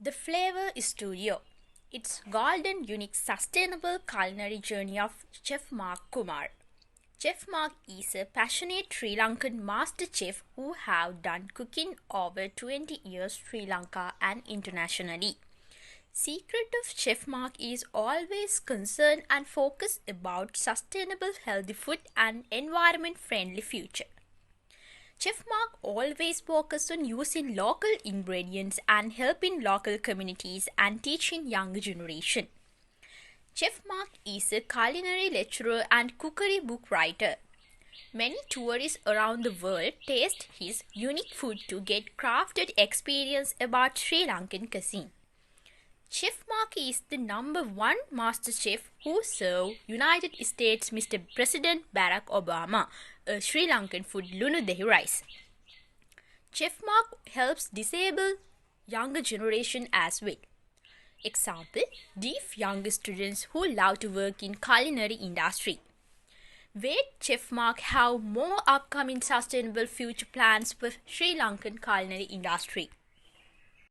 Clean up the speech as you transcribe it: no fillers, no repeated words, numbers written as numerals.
The Flavor Studio. It's golden, unique, sustainable culinary journey of Chef Mark Kumar. Chef Mark is a passionate Sri Lankan master chef who have done cooking over 20 years Sri Lanka and internationally. Secret of Chef Mark is always concerned and focused about sustainable healthy food and environment friendly future. Chef Mark always focuses on using local ingredients and helping local communities and teaching younger generation. Chef Mark is a culinary lecturer and cookery book writer. Many tourists around the world taste his unique food to get crafted experience about Sri Lankan cuisine. Chef Mark is the #1 master chef who served United States Mr. President Barack Obama a Sri Lankan food Lunu Dehi rice. Chef Mark helps disabled younger generation as well. Example, deaf younger students who love to work in culinary industry. Wait, Chef Mark have more upcoming sustainable future plans for Sri Lankan culinary industry.